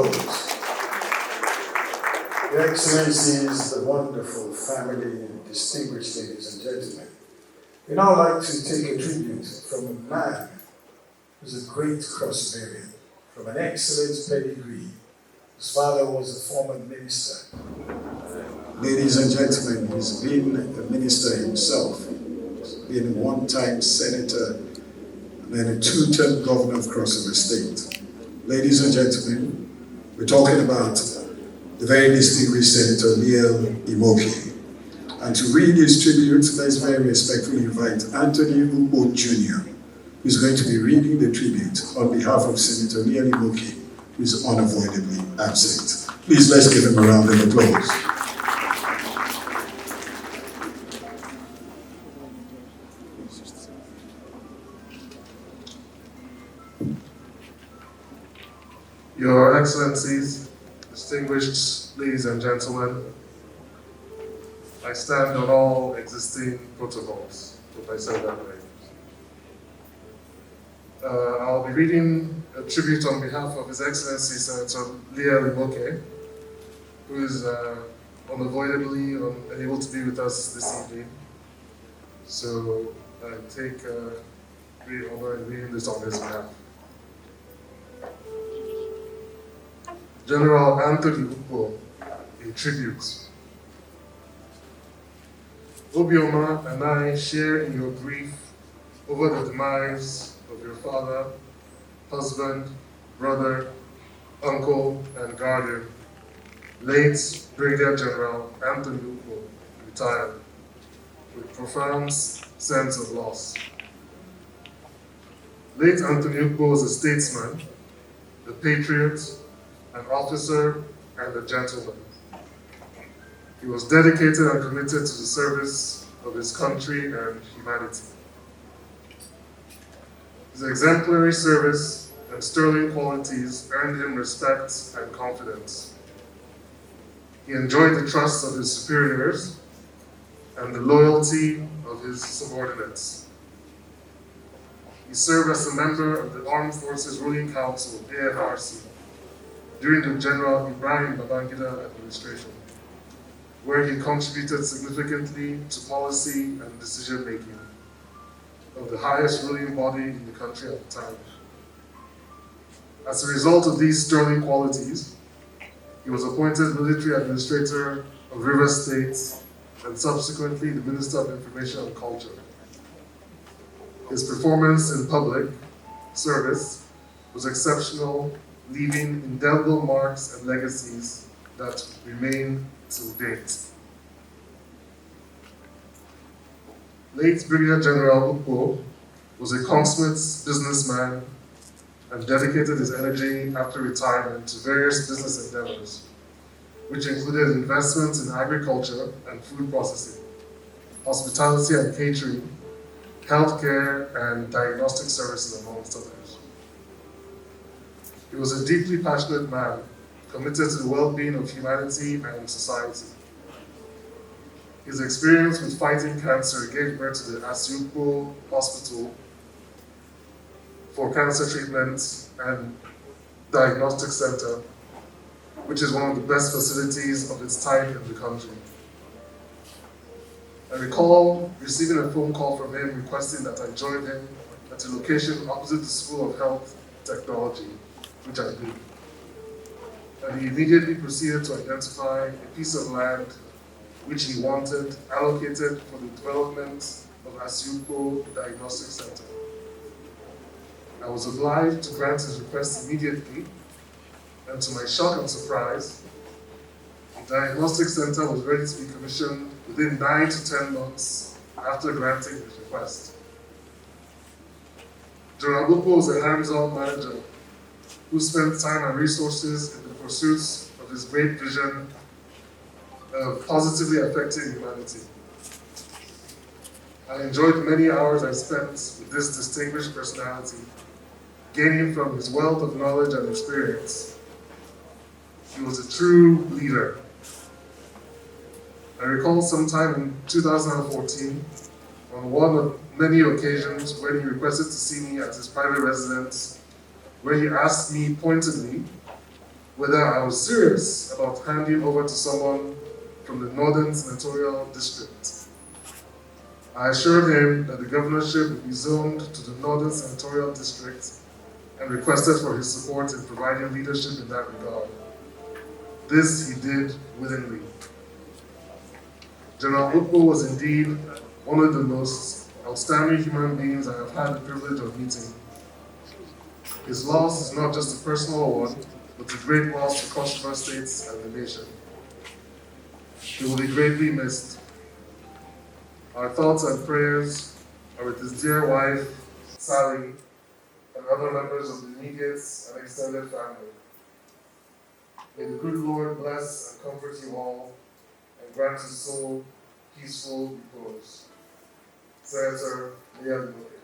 applause. Your Excellencies, the wonderful family, and distinguished ladies and gentlemen, we'd now like to take a tribute from a man who's a great cross-bearer, from an excellent pedigree. His father was a former minister. Ladies and gentlemen, he's been a minister himself. He's been a one-time senator and then a two-term governor of Cross River State. Ladies and gentlemen, we're talking about the very distinguished Senator Liyel Imoke. And to read his tribute, let's very respectfully invite Anthony Ukpo Jr., who's going to be reading the tribute on behalf of Senator Liyel Imoke, who is unavoidably absent. Please let's give him a round of applause. Your Excellencies, distinguished ladies and gentlemen, I stand on all existing protocols, if I said that right. I'll be reading a tribute on behalf of His Excellency Senator Liyel Imoke, who is unavoidably unable to be with us this evening. So I take great honor in reading this on his behalf. General Anthony Ukpo, a tribute. Obioma and I share in your grief over the demise of your father, husband, brother, uncle, and guardian, late Brigadier General Anthony Ukpo, retired, with profound sense of loss. Late Anthony Ukpo was a statesman, a patriot, an officer, and a gentleman. He was dedicated and committed to the service of his country and humanity. His exemplary service and sterling qualities earned him respect and confidence. He enjoyed the trust of his superiors and the loyalty of his subordinates. He served as a member of the Armed Forces Ruling Council, AFRC, during the General Ibrahim Babangida administration, where he contributed significantly to policy and decision-making of the highest ruling body in the country at the time. As a result of these sterling qualities, he was appointed military administrator of Rivers State and subsequently the Minister of Information and Culture. His performance in public service was exceptional, leaving indelible marks and legacies that remain till date. Late Brigadier General Ukpo was a consummate businessman and dedicated his energy after retirement to various business endeavors, which included investments in agriculture and food processing, hospitality and catering, healthcare and diagnostic services, amongst others. He was a deeply passionate man, committed to the well-being of humanity and society. His experience with fighting cancer gave birth to the Ukpo Hospital for Cancer Treatment and Diagnostic Center, which is one of the best facilities of its type in the country. I recall receiving a phone call from him requesting that I join him at a location opposite the School of Health Technology, which I did. And he immediately proceeded to identify a piece of land which he wanted allocated for the development of Ukpo Diagnostic Center. I was obliged to grant his request immediately, and to my shock and surprise, the diagnostic center was ready to be commissioned within 9 to 10 months after granting his request. General Ukpo was a hands-on manager who spent time and resources in the pursuits of his great vision of positively affecting humanity. I enjoyed many hours I spent with this distinguished personality, gaining from his wealth of knowledge and experience. He was a true leader. I recall sometime in 2014, on one of many occasions when he requested to see me at his private residence, where he asked me pointedly whether I was serious about handing over to someone from the Northern Senatorial District. I assured him that the governorship would be zoned to the Northern Senatorial District and requested for his support in providing leadership in that regard. This he did willingly. General Ukpo was indeed one of the most outstanding human beings I have had the privilege of meeting. His loss is not just a personal one, but a great loss to Cross River States and the nation. He will be greatly missed. Our thoughts and prayers are with his dear wife, Sally, and other members of the immediate and extended family. May the good Lord bless and comfort you all and grant his soul peaceful repose. Senator Liyel Imoke.